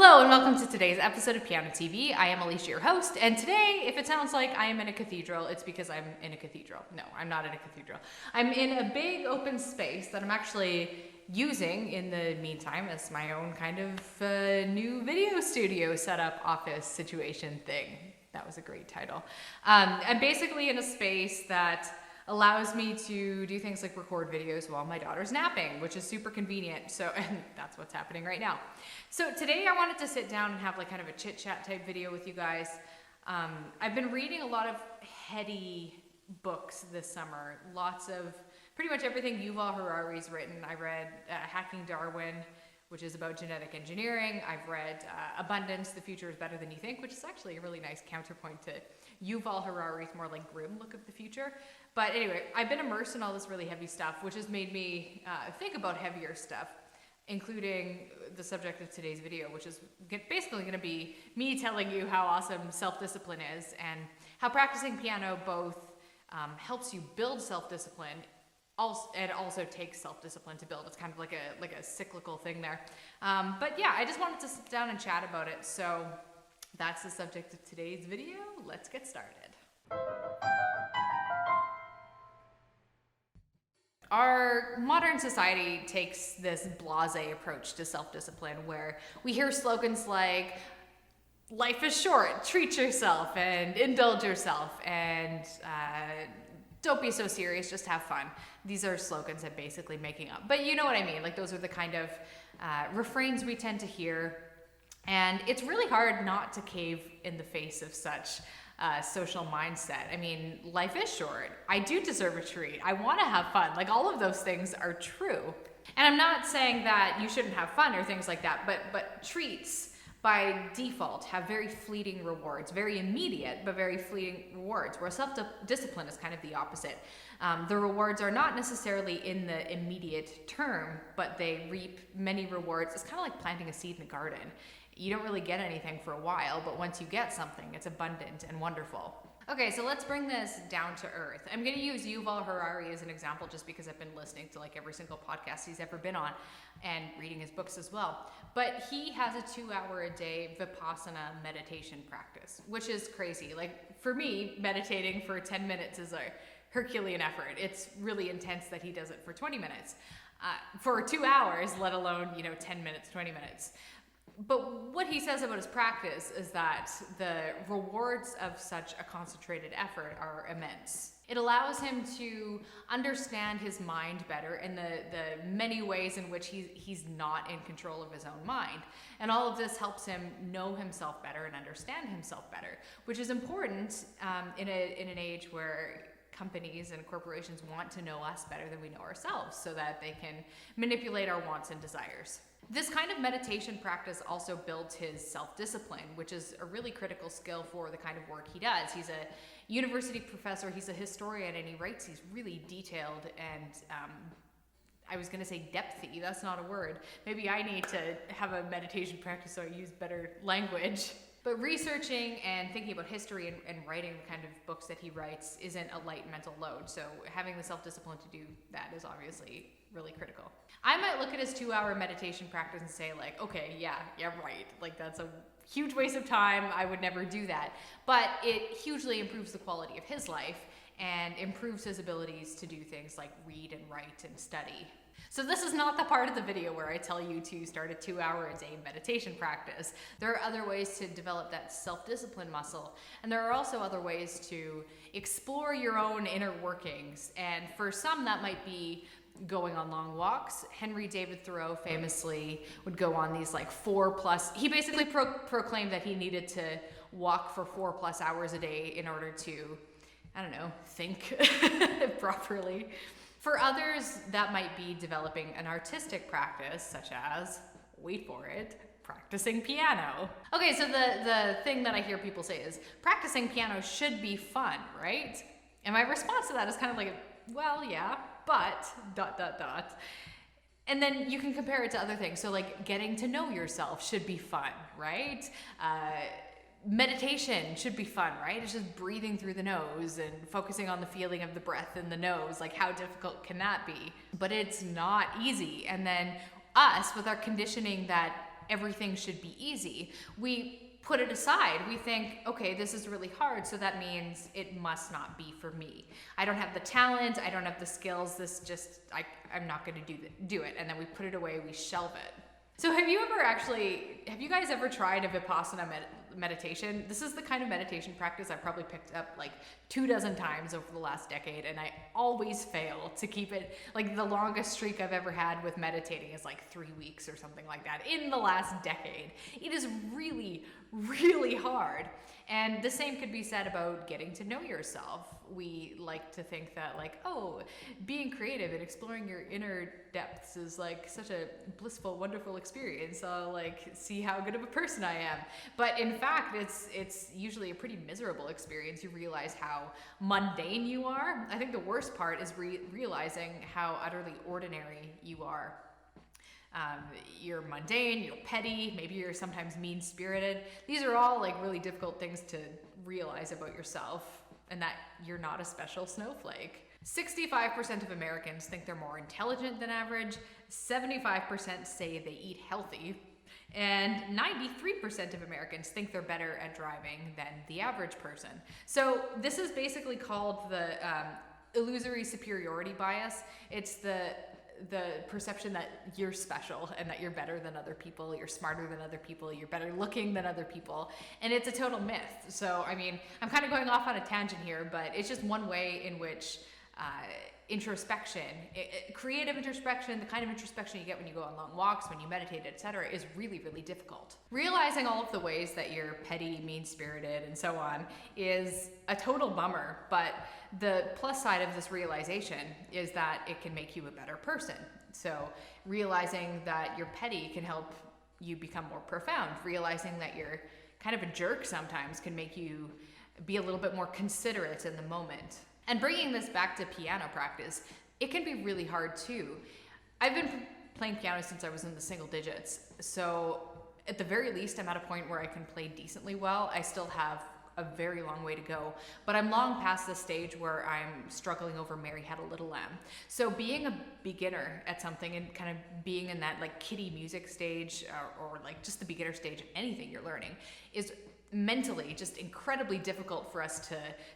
Hello and welcome to today's episode of pianoTV. I am Allysia, your host, and today, if it sounds like I am in a cathedral, it's because I'm in a cathedral. No, I'm not in a cathedral. I'm in a big open space that I'm actually using in the meantime as my own kind of new video studio setup office situation thing. That was a great title. I'm basically in a space that allows me to do things like record videos while my daughter's napping, which is super convenient. So, and that's what's happening right now. So today I wanted to sit down and have like kind of a chit chat type video with you guys. I've been reading a lot of heady books this summer. Lots of, pretty much everything Yuval Harari's written. I read Hacking Darwin, which is about genetic engineering. I've read Abundance, The Future is Better Than You Think, which is actually a really nice counterpoint to Yuval Harari's more like grim look of the future. But anyway, I've been immersed in all this really heavy stuff, which has made me think about heavier stuff, including the subject of today's video, which is basically going to be me telling you how awesome self-discipline is and how practicing piano both helps you build self-discipline and also takes self-discipline to build. It's kind of like a cyclical thing there. But yeah, I just wanted to sit down and chat about it. So that's the subject of today's video. Let's get started. Our modern society takes this blasé approach to self-discipline where we hear slogans like, life is short, treat yourself and indulge yourself, and don't be so serious, just have fun. These are slogans I'm basically making up. But you know what I mean, like those are the kind of refrains we tend to hear. And it's really hard not to cave in the face of such social mindset. I mean, life is short. I do deserve a treat. I want to have fun. Like all of those things are true. And I'm not saying that you shouldn't have fun or things like that, but treats by default have very fleeting rewards, very immediate, but very fleeting rewards, where self-discipline is kind of the opposite. The rewards are not necessarily in the immediate term, but they reap many rewards. It's kind of like planting a seed in a garden. You don't really get anything for a while, but once you get something, it's abundant and wonderful. Okay, so let's bring this down to earth. I'm going to use Yuval Harari as an example just because I've been listening to like every single podcast he's ever been on and reading his books as well. But he has a 2-hour-a-day Vipassana meditation practice, which is crazy. Like for me, meditating for 10 minutes is a Herculean effort. It's really intense that he does it for 20 minutes. For 2 hours, let alone, 10 minutes, 20 minutes. But what he says about his practice is that the rewards of such a concentrated effort are immense. It allows him to understand his mind better and the many ways in which he's not in control of his own mind. And all of this helps him know himself better and understand himself better, which is important in an age where companies and corporations want to know us better than we know ourselves so that they can manipulate our wants and desires. This kind of meditation practice also builds his self-discipline, which is a really critical skill for the kind of work he does. He's a university professor, he's a historian, and he writes these really detailed and I was going to say depthy, that's not a word. Maybe I need to have a meditation practice so I use better language. But researching and thinking about history and writing the kind of books that he writes isn't a light mental load. So having the self-discipline to do that is obviously really critical. I might look at his 2-hour meditation practice and say like, okay, yeah, right. Like that's a huge waste of time. I would never do that. But it hugely improves the quality of his life and improves his abilities to do things like read and write and study. So this is not the part of the video where I tell you to start a 2-hour-a-day meditation practice. There are other ways to develop that self-discipline muscle, and there are also other ways to explore your own inner workings. And for some, that might be going on long walks. Henry David Thoreau famously would go on these like 4+. He basically proclaimed that he needed to walk for 4+ hours a day in order to, think properly. For others, that might be developing an artistic practice, such as, wait for it, practicing piano. Okay, so the thing that I hear people say is, practicing piano should be fun, right? And my response to that is kind of like, well, yeah, but, ... And then you can compare it to other things. So like getting to know yourself should be fun, right? Meditation should be fun, right? It's just breathing through the nose and focusing on the feeling of the breath in the nose. Like how difficult can that be? But it's not easy. And then us with our conditioning that everything should be easy, we put it aside. We think, okay, this is really hard, so that means it must not be for me. I don't have the talent, I don't have the skills, I'm not gonna do it. And then we put it away, we shelve it. So have you guys ever tried a Vipassana meditation? This is the kind of meditation practice I've probably picked up like 24 times over the last decade, and I always fail to keep it. Like the longest streak I've ever had with meditating is like 3 weeks or something like that in the last decade. It is really, really hard. And the same could be said about getting to know yourself. We like to think that like, oh, being creative and exploring your inner depths is like such a blissful, wonderful experience. I'll like see how good of a person I am. But in fact, it's usually a pretty miserable experience. You realize how mundane you are. I think the worst part is realizing how utterly ordinary you are. You're mundane, you're petty, maybe you're sometimes mean-spirited. These are all like really difficult things to realize about yourself, and that you're not a special snowflake. 65% of Americans think they're more intelligent than average, 75% say they eat healthy, and 93% of Americans think they're better at driving than the average person. So this is basically called the illusory superiority bias. It's the perception that you're special and that you're better than other people, you're smarter than other people, you're better looking than other people, and it's a total myth. So, I mean, I'm kind of going off on a tangent here, but it's just one way in which introspection, creative introspection, the kind of introspection you get when you go on long walks, when you meditate, etc., is really, really difficult. Realizing all of the ways that you're petty, mean-spirited, and so on is a total bummer, but the plus side of this realization is that it can make you a better person. So realizing that you're petty can help you become more profound. Realizing that you're kind of a jerk sometimes can make you be a little bit more considerate in the moment. And bringing this back to piano practice, it can be really hard too. I've been playing piano since I was in the single digits, so at the very least I'm at a point where I can play decently well. I still have a very long way to go, but I'm long past the stage where I'm struggling over Mary Had a Little Lamb. So being a beginner at something and kind of being in that like kiddie music stage or like just the beginner stage of anything you're learning is mentally just incredibly difficult for us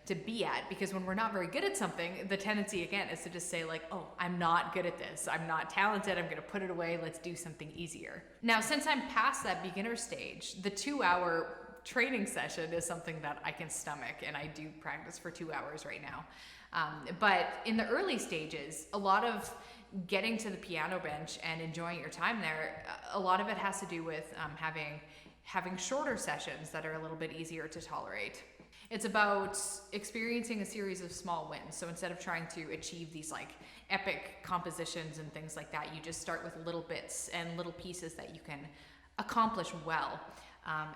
to be at, because when we're not very good at something, the tendency again is to just say like, oh, I'm not good at this, I'm not talented, I'm gonna put it away, let's do something easier. Now, since I'm past that beginner stage, the 2-hour training session is something that I can stomach, and I do practice for 2 hours right now. But in the early stages, a lot of getting to the piano bench and enjoying your time there, a lot of it has to do with having shorter sessions that are a little bit easier to tolerate. It's about experiencing a series of small wins. So instead of trying to achieve these like epic compositions and things like that, you just start with little bits and little pieces that you can accomplish well.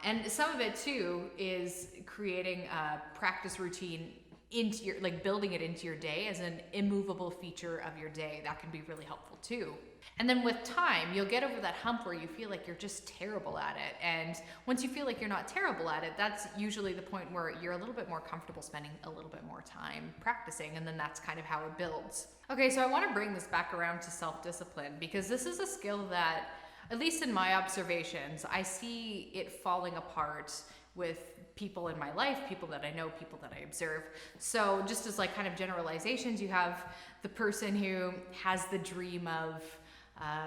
And some of it too is creating a practice routine into your, like building it into your day as an immovable feature of your day. That can be really helpful too. And then with time, you'll get over that hump where you feel like you're just terrible at it. And once you feel like you're not terrible at it, that's usually the point where you're a little bit more comfortable spending a little bit more time practicing. And then that's kind of how it builds. Okay, so I want to bring this back around to self-discipline, because this is a skill that, at least in my observations, I see it falling apart with people in my life, people that I know, people that I observe. So just as like kind of generalizations, you have the person who has the dream of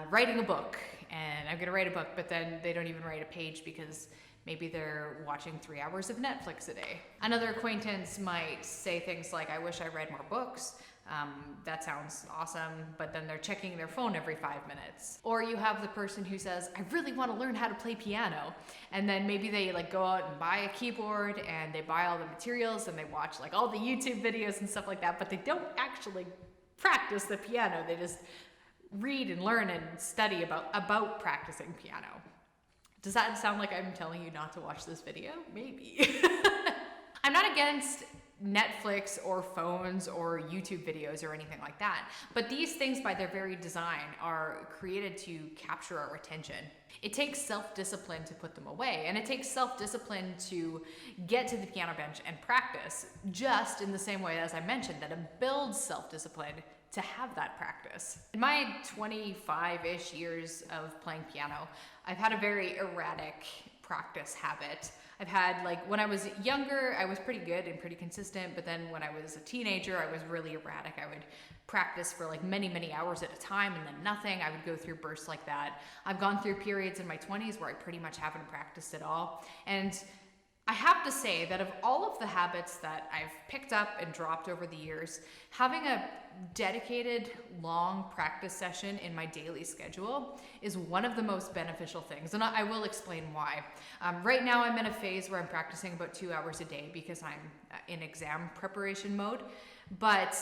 writing a book, and I'm gonna write a book, but then they don't even write a page because maybe they're watching 3 hours of Netflix a day. Another acquaintance might say things like, I wish I read more books. That sounds awesome, but then they're checking their phone every 5 minutes. Or you have the person who says, I really want to learn how to play piano. And then maybe they like go out and buy a keyboard and they buy all the materials and they watch like all the YouTube videos and stuff like that, but they don't actually practice the piano. They just read and learn and study about practicing piano. Does that sound like I'm telling you not to watch this video? Maybe. I'm not against Netflix or phones or YouTube videos or anything like that, but these things by their very design are created to capture our attention. It takes self-discipline to put them away, and it takes self-discipline to get to the piano bench and practice, just in the same way as I mentioned that it builds self-discipline to have that practice. In my 25-ish years of playing piano, I've had a very erratic practice habit. I've had, like, when I was younger, I was pretty good and pretty consistent, but then when I was a teenager, I was really erratic. I would practice for like many hours at a time and then nothing. I would go through bursts like that. I've gone through periods in my 20s where I pretty much haven't practiced at all. And I have to say that of all of the habits that I've picked up and dropped over the years, having a dedicated long practice session in my daily schedule is one of the most beneficial things. And I will explain why. Right now I'm in a phase where I'm practicing about 2 hours a day because I'm in exam preparation mode. But,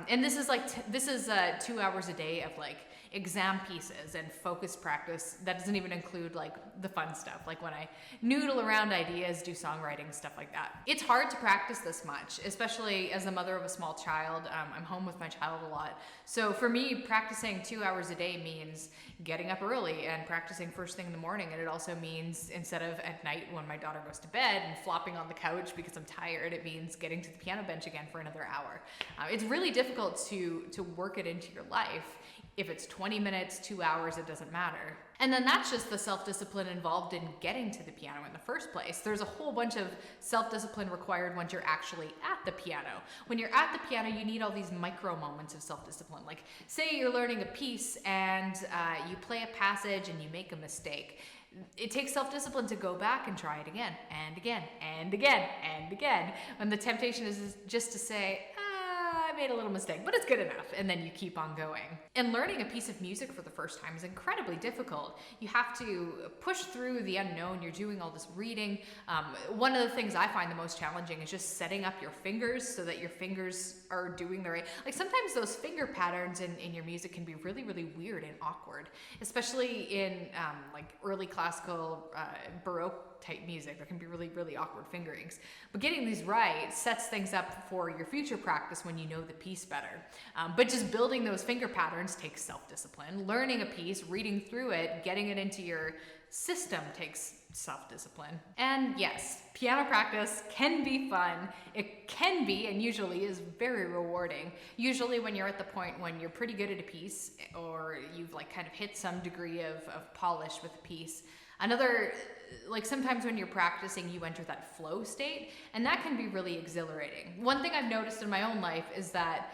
and this is 2 hours a day of like exam pieces and focused practice. That doesn't even include like the fun stuff, like when I noodle around ideas, do songwriting, stuff like that. It's hard to practice this much, especially as the mother of a small child. I'm home with my child a lot. So for me, practicing 2 hours a day means getting up early and practicing first thing in the morning. And it also means, instead of at night when my daughter goes to bed and flopping on the couch because I'm tired, it means getting to the piano bench again for another hour. It's really difficult to work it into your life. If it's 20 minutes, 2 hours, it doesn't matter. And then that's just the self-discipline involved in getting to the piano in the first place. There's a whole bunch of self-discipline required once you're actually at the piano. When you're at the piano, you need all these micro moments of self-discipline. Like, say you're learning a piece and you play a passage and you make a mistake. It takes self-discipline to go back and try it again and again and again and again. When the temptation is just to say, I made a little mistake, but it's good enough. And then you keep on going. And learning a piece of music for the first time is incredibly difficult. You have to push through the unknown. You're doing all this reading. One of the things I find the most challenging is just setting up your fingers so that your fingers are doing the right. Like, sometimes those finger patterns in your music can be really, really weird and awkward, especially in like early classical Baroque type music. There can be really, really awkward fingerings. But getting these right sets things up for your future practice when you know the piece better. But just building those finger patterns takes self-discipline. Learning a piece, reading through it, getting it into your system takes self-discipline. And yes, piano practice can be fun. It can be, and usually is, very rewarding. Usually when you're at the point when you're pretty good at a piece, or you've like kind of hit some degree of polish with a piece. Like, sometimes when you're practicing, you enter that flow state, and that can be really exhilarating. One thing I've noticed in my own life is that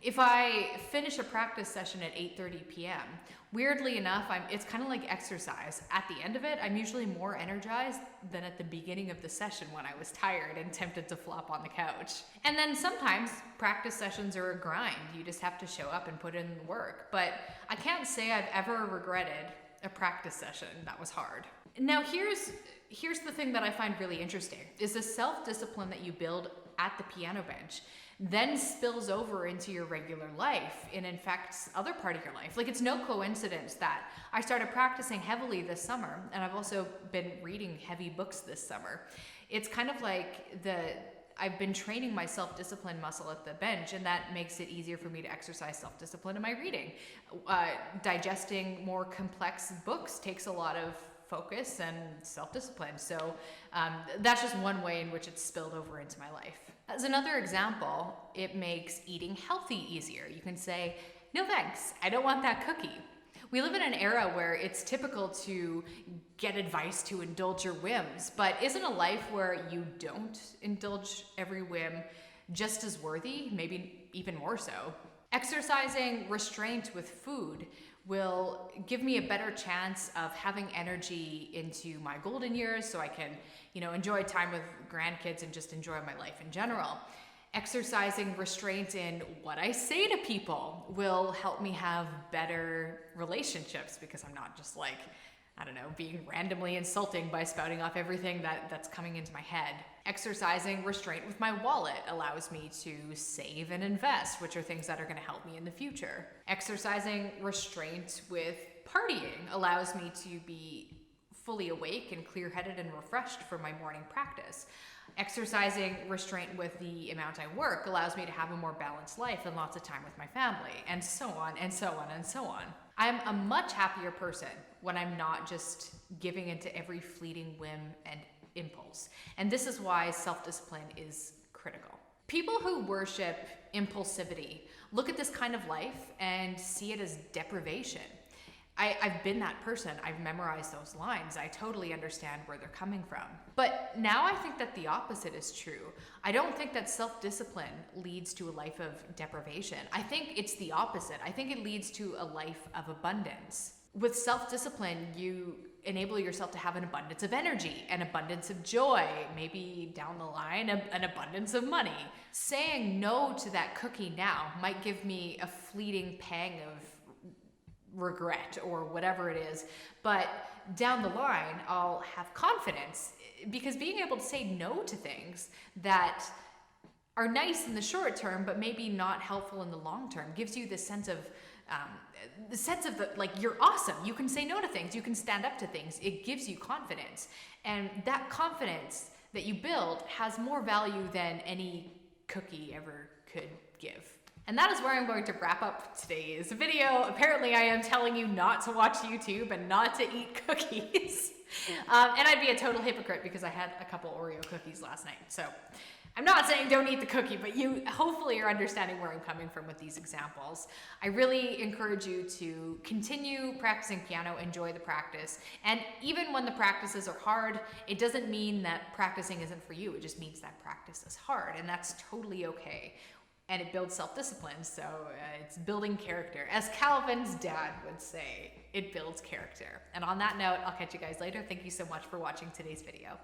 if I finish a practice session at 8:30 p.m., weirdly enough, it's kind of like exercise. At the end of it, I'm usually more energized than at the beginning of the session when I was tired and tempted to flop on the couch. And then sometimes practice sessions are a grind. You just have to show up and put in the work. But I can't say I've ever regretted a practice session that was hard. Now here's the thing that I find really interesting, is the self-discipline that you build at the piano bench then spills over into your regular life and infects other part of your life. Like, it's no coincidence that I started practicing heavily this summer, and I've also been reading heavy books this summer. It's kind of like I've been training my self-discipline muscle at the bench, and that makes it easier for me to exercise self-discipline in my reading. Digesting more complex books takes a lot of focus and self-discipline. So that's just one way in which it's spilled over into my life. As another example, it makes eating healthy easier. You can say, no thanks, I don't want that cookie. We live in an era where it's typical to get advice to indulge your whims, but isn't a life where you don't indulge every whim just as worthy, maybe even more so? Exercising restraint with food will give me a better chance of having energy into my golden years, so I can, enjoy time with grandkids and just enjoy my life in general. Exercising restraint in what I say to people will help me have better relationships, because I'm not just like, being randomly insulting by spouting off everything that's coming into my head. Exercising restraint with my wallet allows me to save and invest, which are things that are going to help me in the future. Exercising restraint with partying allows me to be fully awake and clear-headed and refreshed for my morning practice. Exercising restraint with the amount I work allows me to have a more balanced life and lots of time with my family, and so on and so on and so on. I'm a much happier person when I'm not just giving into every fleeting whim and impulse. And this is why self-discipline is critical. People who worship impulsivity look at this kind of life and see it as deprivation. I've been that person. I've memorized those lines. I totally understand where they're coming from. But now I think that the opposite is true. I don't think that self-discipline leads to a life of deprivation. I think it's the opposite. I think it leads to a life of abundance. With self-discipline, you enable yourself to have an abundance of energy, an abundance of joy, maybe down the line, an abundance of money. Saying no to that cookie now might give me a fleeting pang of regret or whatever it is, but down the line I'll have confidence, because being able to say no to things that are nice in the short term but maybe not helpful in the long term gives you this sense of like, you're awesome, you can say no to things, you can stand up to things. It gives you confidence, and that confidence that you build has more value than any cookie ever could give. And that is where I'm going to wrap up today's video. Apparently I am telling you not to watch YouTube and not to eat cookies. And I'd be a total hypocrite because I had a couple Oreo cookies last night. So I'm not saying don't eat the cookie, but you hopefully are understanding where I'm coming from with these examples. I really encourage you to continue practicing piano, enjoy the practice. And even when the practices are hard, it doesn't mean that practicing isn't for you. It just means that practice is hard, and that's totally okay. And it builds self-discipline, so it's building character. As Calvin's dad would say, it builds character. And on that note, I'll catch you guys later. Thank you so much for watching today's video.